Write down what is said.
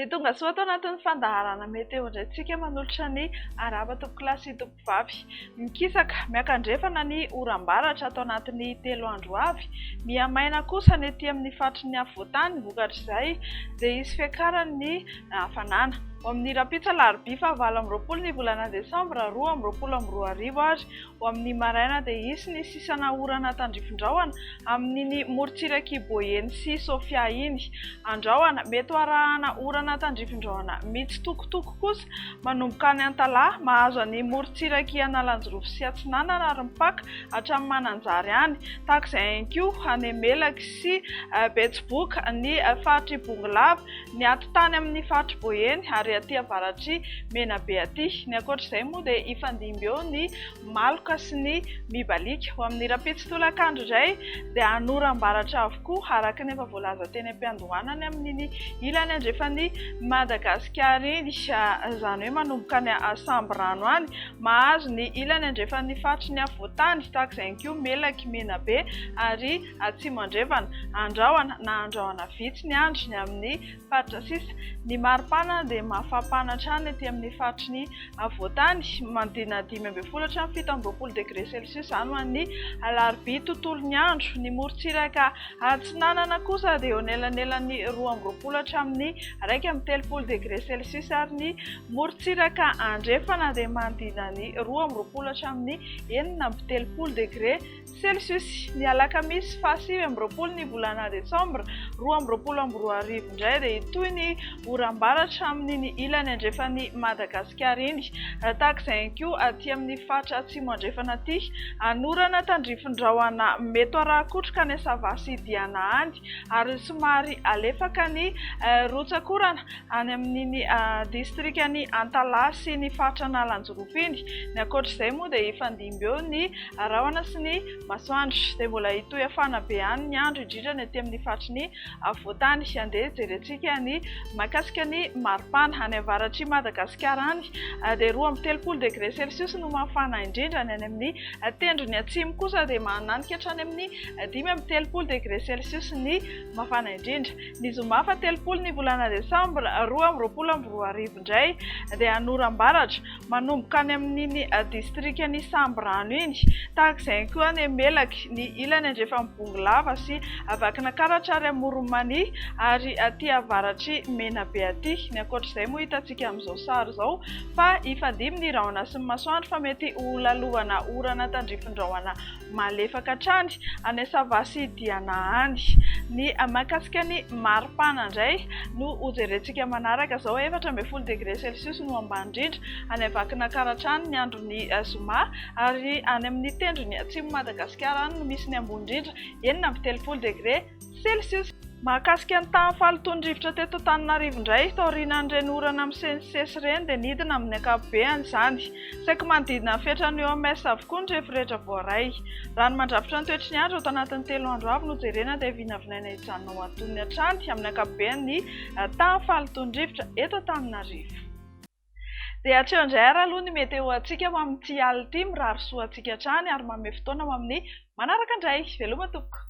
tonga soa atao anatin'ny fandaharana meteo indray tsika manolotra ny araba tompoklasy tompovavy. Mikisaka miakandrefana ny oram-baratra atao anatin'ny 3 andro avy. Miamaina kosa ny etỳ amin'ny fatry ny afovoantany vokatr'izay dia hisy fiakarany ny hafanana. Ho amin'ny rapitsa alarobia fa 9 ny volana desambra 2022 ary ho amin'ny maraina dia hisy ny sisana orana tandrifindrahona amin'ny morontsirak'i Boyeny sy Sofia iny. Andrahona mety arahana orana tandrifindrahona mitsitokotoko kosa manomboka any Antalahy mahazo any morontsirak'i Analanjorofo sy Atsinanana ary mipaka hatramin'ny Mananjary any. Tahak'izay ihany koa any Melaky sy Betsiboka ny fahatry Bongolava, ny atitany amin'ny fahatry Boyeny ary aty avaratry Menabe aty. Ny ankoatr'izay moa dia ifandimby eo ny Maloka sy ny Mibalika. Ho amin'ny rapitsa tolakandro indray dia anoram-baratra avokoa araka ny efa voalaza teny am-piandohanany amin'ny ilany andrefan'ny Madagasikara iny, izany hoe manomboka ny Samborano any mahazo ny ilany andrefan'ny fatry ny afovoantany tahak'izay koa Melaky, Menabe ary Atsimandrevana. Andrahona na andrahona vitsy ny andro ny amin'ny faritra sisa. Ny maripana dia mafampana hatrany aty amin'ny fatry ny afovoantany manodidina 12 degré celsius izany ho an'ny alarobia tontolon'ny andro. Ny morontsiraka Atsinanana kosa dia eo anelanelan'ny 12 hatramin'ny 1 degré celsius ary ny morontsiraka Andrefana dia manodidina ny 12 hatramin'ny 9 degré celsius. Ny alakamisy 7 ny volana desambra 2022 indray dia itoy ny oram-baratra amin'ny ilany andrefan'ny Madagasikara iny. Tahak'izay koa aty amin'ny fatra atsimo andrefana aty anorana tandrifindrahona mety araha-kotroka ny Savasy Diana any ary somary alefaka ny rotsakorana any amin'ny distrikany Antalahy sy ny fatra Analanjorofo iny. Ny ankoatr'izay moa dia ifandimby eo ny rahona sy ny masoandro dia mbola hitohy hafana be any ny andro indrindra ny aty amin'ny fatry ny afovoantany. Andeha jerentsika ny mahakasika ny maripana any avaratry Madagasikara any dia 12 degré celsius no mafana indrindra. Ny any amin'ny tendrony atsimo kosa dia mananika hatrany amin'ny 15 degré celsius ny mafana indrindra. Ny zoma 30 ny volana desambra 2022 indray dia anoram-baratra manomboka any amin'ny distrikany Samborano iny. Tahak'izay koa ny Melaky, ny ilany andrefan'ny Bongolava sy Vakina Karatra ary Moromany ary aty avaratry Menabe aty. Ny ankoatr'izay moa hitantsika amin'izao sary izao fa ifandimby ny rahona sy ny masoandro fa mety ho lalovana orana tandrifindrahona malefaka hatrany any Savasy Diana any. Ny mahakasika ny maripana indray no hojerentsika manaraka izao 14 degré celsius no ambany indrindra any Vakina Karatra any ny andron'ny zoma ary any amin'ny tendrony atsimo Madagasikara any no misy ny ambony indrindra 19 degré celsius. Mahakasika ny tany fahalotondrivotra teto Antananarivo indray taorianan'ireny orana misenisesy ireny dia nidina amin'ny ankapobeny izany. Saika manodidina ny fetrany OMS avokoa ny rehefa rehetra voaray. Raha ny mandrafitra ny toetry ny andro ao anatin'ny 3 andro avy no jerena dia vinavinaina hijanona antonony hatrany amin'ny ankapobeny ny tany fahalotondrivotra eto Antananarivo. Dia hatreo indray ary aloha ny meteo antsika ho amin'ny ity alina ity mirary soa antsika hatrany ary manome fotoana ho amin'ny manaraka indray. Veloma tompoko.